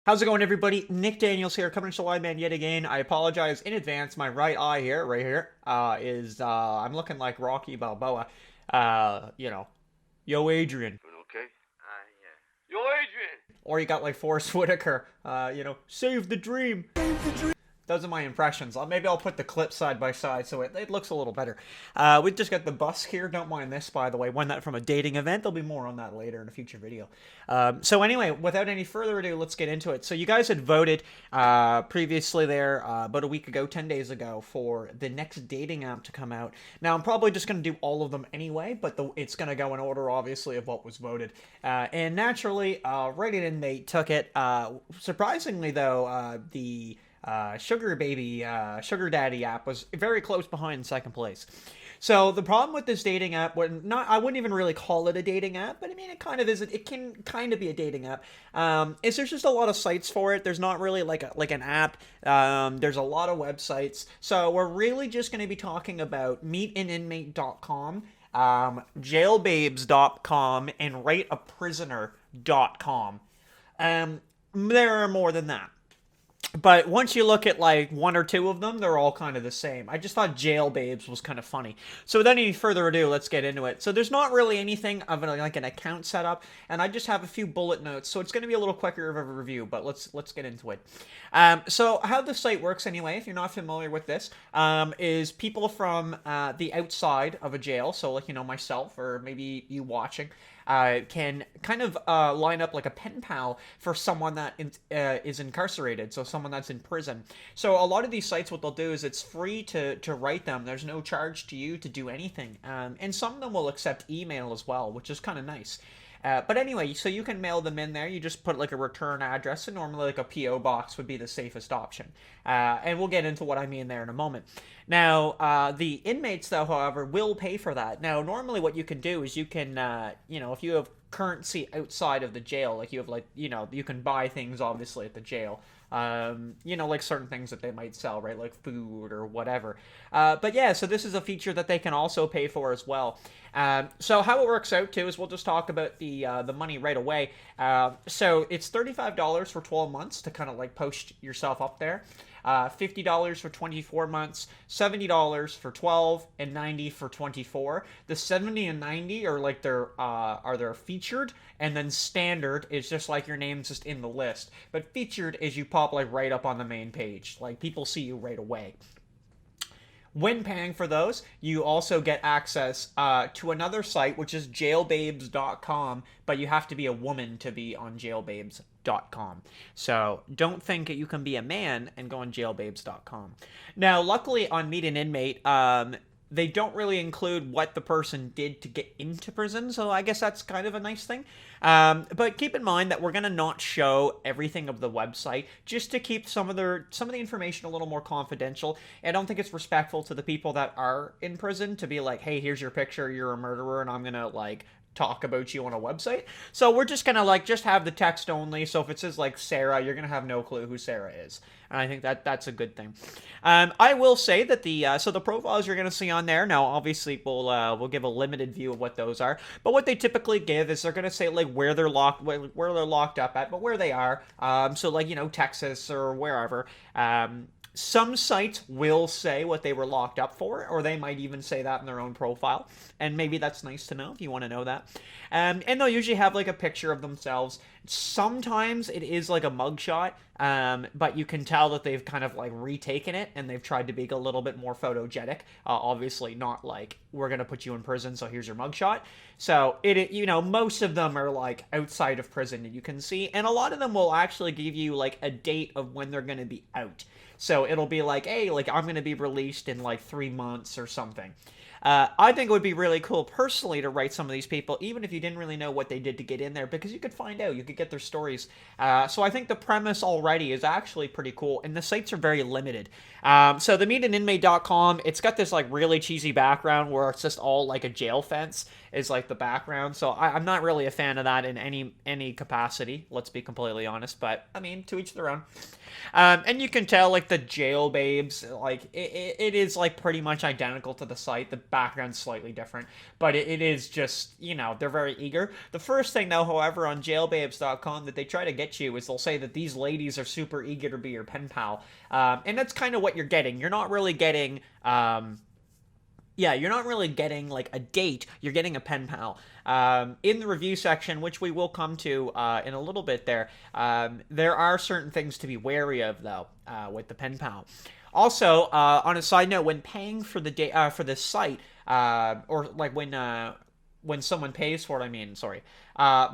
How's it going, everybody? Nick Daniels here, coming to Live Man yet again. I apologize in advance. My right eye here, right here, is I'm looking like Rocky Balboa. You know, yo Adrian, Doing okay? Yeah. Yo, Adrian! or you got like Forrest Whitaker. Save the dream. Those are my impressions. Maybe I'll put the clip side by side so it looks a little better. We just got the bus here. Don't mind this, by the way. Won that from a dating event. There'll be more on that later in a future video. So anyway, without any further ado, let's get into it. So you guys had voted previously there about a week ago, 10 days ago, for the next dating app to come out. Now, I'm probably just going to do all of them anyway, but it's going to go in order, obviously, of what was voted. And naturally, Reddit Inmate took it. Surprisingly, though, the Sugar Daddy app was very close behind second place. So the problem with this dating app, I wouldn't even really call it a dating app, but I mean, it kind of is. It can kind of be a dating app. Is there's just a lot of sites for it. There's not really like an app. There's a lot of websites. So we're really just going to be talking about meetaninmate.com, jailbabes.com, and rateaprisoner.com. There are more than that. But once you look at like one or two of them, they're all kind of the same. I just thought Jail Babes was kind of funny. So without any further ado, let's get into it. So there's not really anything of like an account setup, and I just have a few bullet notes. So it's going to be a little quicker of a review, but let's get into it. So how the site works anyway, if you're not familiar with this, is people from the outside of a jail, so like, myself or maybe you watching, can kind of line up like a pen pal for someone that is incarcerated, so someone that's in prison. So a lot of these sites, what they'll do is it's free to write them. There's no charge to you to do anything. And some of them will accept email as well, which is kind of nice. But anyway, so you can mail them in there. You just put like a return address, and normally like a P.O. box would be the safest option. And we'll get into what I mean there in a moment. Now, the inmates, though, however, will pay for that. Now, normally what you can do is you can, if you have currency outside of the jail, like you have like, you can buy things obviously at the jail. Like certain things that they might sell, right? Like food or whatever. But yeah, so this is a feature that they can also pay for as well. So how it works out too is we'll just talk about the money right away. So it's $35 for 12 months to kind of like post yourself up there. $50 for 24 months, $70 for 12, and $90 for 24. The 70 and 90 are like they're featured, and then standard is just like your name's just in the list. But featured is you pop like right up on the main page, like people see you right away. When paying for those, you also get access to another site, which is jailbabes.com, but you have to be a woman to be on jailbabes.com. So don't think that you can be a man and go on jailbabes.com. Now, luckily on Meet an Inmate, they don't really include what the person did to get into prison, so I guess that's kind of a nice thing. But keep in mind that we're going to not show everything of the website, just to keep some of the information a little more confidential. I don't think it's respectful to the people that are in prison to be like, hey, here's your picture, you're a murderer, and I'm going to, like, talk about you on a website. So we're just gonna like just have the text only. So if it says like Sarah, you're gonna have no clue who Sarah is, and I think that's a good thing. I will say that the profiles you're gonna see on there now, obviously we'll give a limited view of what those are, but what they typically give is they're gonna say like where they're locked up at, but where they are. So like Texas or wherever. Some sites will say what they were locked up for, or they might even say that in their own profile, and maybe that's nice to know if you want to know that. And they'll usually have like a picture of themselves. Sometimes it is like a mugshot, but you can tell that they've kind of like retaken it and they've tried to be a little bit more photogenic. Obviously not like, we're going to put you in prison, so here's your mugshot. So most of them are like outside of prison, and you can see, and a lot of them will actually give you like a date of when they're going to be out. So it'll be like, hey, like I'm going to be released in like 3 months or something. I think it would be really cool personally to write some of these people, even if you didn't really know what they did to get in there, because you could find out, you could get their stories. So I think the premise already is actually pretty cool, and the sites are very limited. So the meetaninmate.com, it's got this like really cheesy background where it's just all like a jail fence, is like the background. So I'm not really a fan of that in any capacity. Let's be completely honest. But I mean, to each their own. And you can tell like the jail babes, like it is like pretty much identical to the site. The background's slightly different, but it is just, you know, they're very eager. The first thing though, however, on jailbabes.com that they try to get you is they'll say that these ladies are super eager to be your pen pal, and that's kind of what you're getting. You're not really getting. Yeah, you're not really getting like a date. You're getting a pen pal. In the review section, which we will come to in a little bit, there are certain things to be wary of though with the pen pal. Also, on a side note, when paying for the for this site, or like when someone pays for it, I mean, sorry,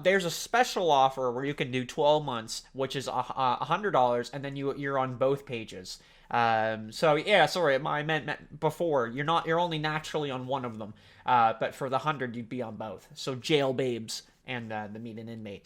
there's a special offer where you can do 12 months, which is $100, and then you're on both pages. So yeah, sorry, I meant before. You're only naturally on one of them. But for the 100, you'd be on both. So jail babes and the Meet an Inmate.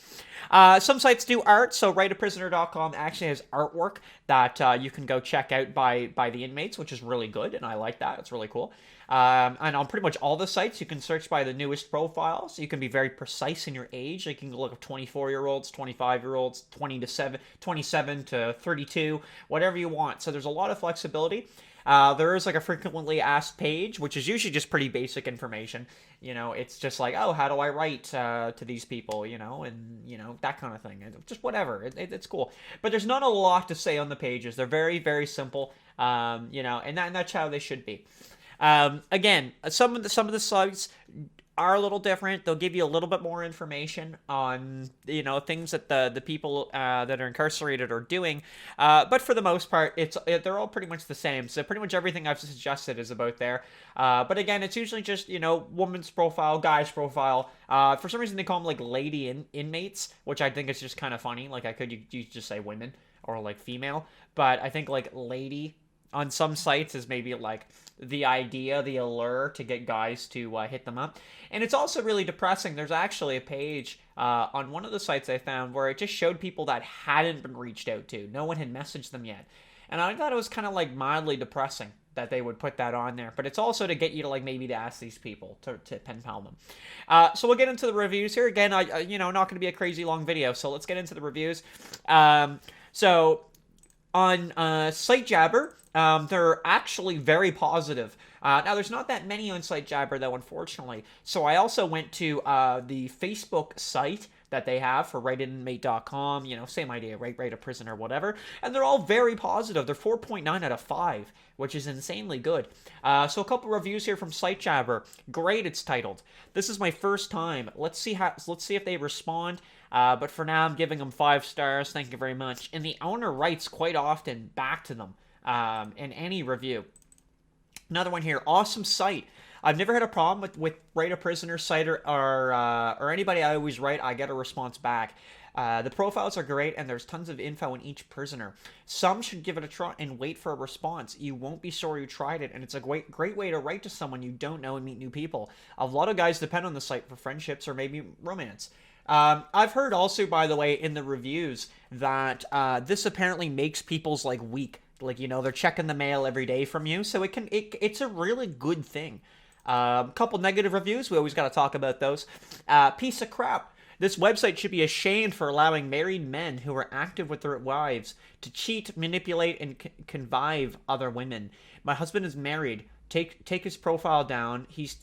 Some sites do art, so writeaprisoner.com actually has artwork that you can go check out by the inmates, which is really good, and I like that. It's really cool. And on pretty much all the sites, you can search by the newest profiles. You can be very precise in your age. You can look at 24-year-olds, 25-year-olds, 27 to 32, whatever you want. So there's a lot of flexibility. There is like a frequently asked page, which is usually just pretty basic information. You know, it's just like, oh, how do I write to these people, you know, and, you know, that kind of thing. Just whatever. It's cool. But there's not a lot to say on the pages. They're very, very simple, you know, and that's how they should be. Again, some of the sites are a little different. They'll give you a little bit more information on, you know, things that the people that are incarcerated are doing. But for the most part, they're all pretty much the same. So pretty much everything I've suggested is about there. But again, it's usually just, you know, woman's profile, guy's profile. For some reason, they call them like lady inmates, which I think is just kind of funny. Like you just say women or like female, but I think like lady on some sites is maybe like the idea, the allure to get guys to hit them up. And it's also really depressing. There's actually a page on one of the sites I found where it just showed people that hadn't been reached out to. No one had messaged them yet. And I thought it was kind of like mildly depressing that they would put that on there. But it's also to get you to like maybe to ask these people to pen pal them. So we'll get into the reviews here. Again, you know, not going to be a crazy long video. So let's get into the reviews. So on SiteJabber, they're actually very positive. Now, there's not that many on SiteJabber, though, unfortunately. So I also went to the Facebook site that they have for writeinmate.com. You know, same idea, right? Write a prisoner, whatever. And they're all very positive. They're 4.9 out of 5, which is insanely good. So a couple reviews here from SiteJabber. Great, it's titled. This is my first time. Let's see if they respond. But for now, I'm giving them 5 stars. Thank you very much. And the owner writes quite often back to them in any review. Another one here. Awesome site. I've never had a problem with Write a Prisoner site or anybody I always write. I get a response back. The profiles are great, and there's tons of info on each prisoner. Some should give it a try and wait for a response. You won't be sorry you tried it, and it's a great way to write to someone you don't know and meet new people. A lot of guys depend on the site for friendships or maybe romance. I've heard also, by the way, in the reviews that this apparently makes people's like week. Like, you know, they're checking the mail every day from you, so it's a really good thing. Couple negative reviews. We always got to talk about those. Piece of crap. This website should be ashamed for allowing married men who are active with their wives to cheat, manipulate, and connive other women. My husband is married. Take his profile down. He's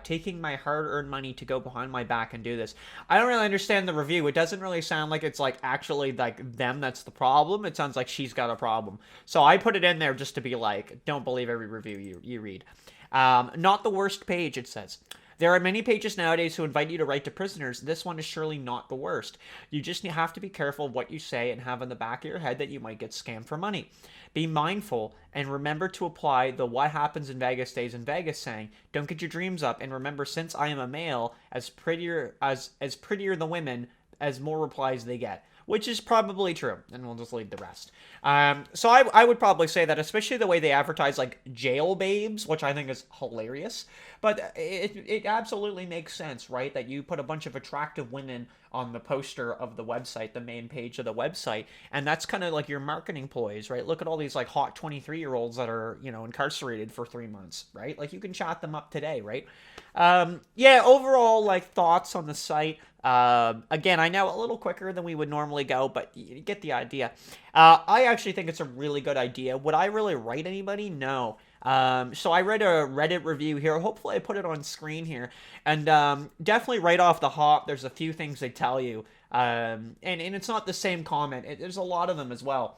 taking my hard-earned money to go behind my back and do this. I don't really understand the review. It doesn't really sound like it's like actually like them that's the problem. It sounds like she's got a problem. So I put it in there just to be like, don't believe every review you read. Not the worst page, it says. There are many pages nowadays who invite you to write to prisoners. This one is surely not the worst. You just have to be careful of what you say and have in the back of your head that you might get scammed for money. Be mindful and remember to apply the "what happens in Vegas stays in Vegas" saying. Don't get your dreams up, and remember, since I am a male, as prettier the women, as more replies they get. Which is probably true, and we'll just leave the rest. So I would probably say that, especially the way they advertise like jail babes, which I think is hilarious, but it absolutely makes sense, right? That you put a bunch of attractive women on the poster of the website, the main page of the website. And that's kind of like your marketing ploys, right? Look at all these like hot 23-year-olds that are, incarcerated for 3 months, right? Like you can chat them up today, right? Yeah, overall, like thoughts on the site. Again, I know a little quicker than we would normally go, but you get the idea. I actually think it's a really good idea. Would I really write anybody? No. So I read a Reddit review here. Hopefully I put it on screen here. And definitely right off the hop, there's a few things they tell you. And it's not the same comment. There's a lot of them as well.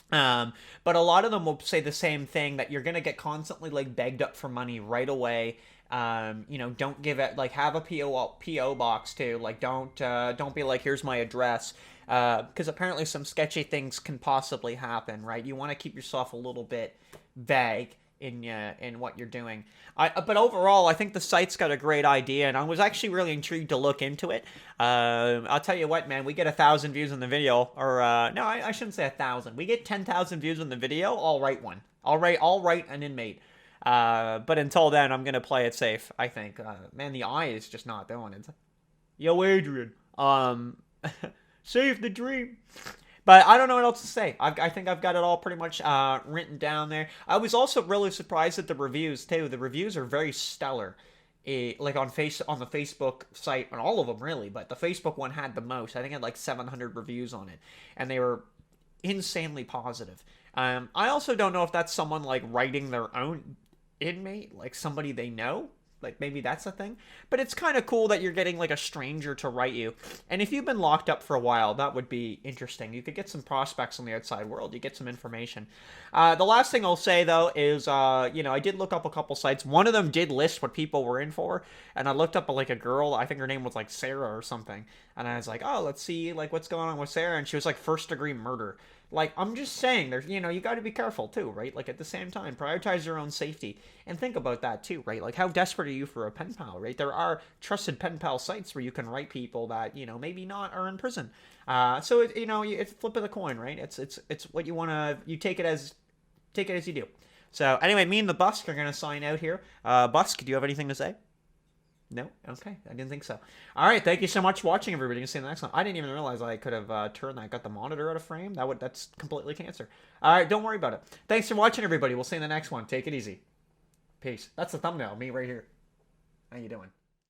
But a lot of them will say the same thing, that you're gonna get constantly like begged up for money right away. Don't give it, like, have a PO box too. Like, don't be like, here's my address, because apparently some sketchy things can possibly happen, right? You want to keep yourself a little bit vague in what you're doing. But overall, I think the site's got a great idea, and I was actually really intrigued to look into it. I'll tell you what, man, we get 1,000 views on the video, or no, I shouldn't say 1,000. We get 10,000 views on the video. I'll write one. I'll write an inmate. But until then, I'm gonna play it safe, I think. Man, the eye is just not doing it. Yo, Adrian. Save the dream. But I don't know what else to say. I think I've got it all pretty much written down there. I was also really surprised at the reviews too. The reviews are very stellar. Like on the Facebook site, on all of them really, but the Facebook one had the most. I think it had like 700 reviews on it, and they were insanely positive. I also don't know if that's someone like writing their own inmate, like somebody they know. Like, maybe that's a thing. But it's kind of cool that you're getting, like, a stranger to write you. And if you've been locked up for a while, that would be interesting. You could get some prospects on the outside world. You get some information. The last thing I'll say, though, is, I did look up a couple sites. One of them did list what people were in for. And I looked up, like, a girl. I think her name was, like, Sarah or something. And I was like, oh, let's see, like, what's going on with Sarah. And she was, like, first-degree murder. Like, I'm just saying, there's, you got to be careful, too, right? Like, at the same time, prioritize your own safety. And think about that, too, right? Like, how desperate are you for a pen pal, right? There are trusted pen pal sites where you can write people that, maybe not are in prison. So, it's flip of the coin, right? It's what you want to, you take it as you do. So, anyway, me and the Busk are going to sign out here. Busk, do you have anything to say? No? Okay, I didn't think so. All right, thank you so much for watching, everybody. See you in the next one. I didn't even realize I could have got the monitor out of frame. That's completely cancer. All right, don't worry about it. Thanks for watching, everybody. We'll see you in the next one. Take it easy. Peace. That's the thumbnail, me right here. How you doing?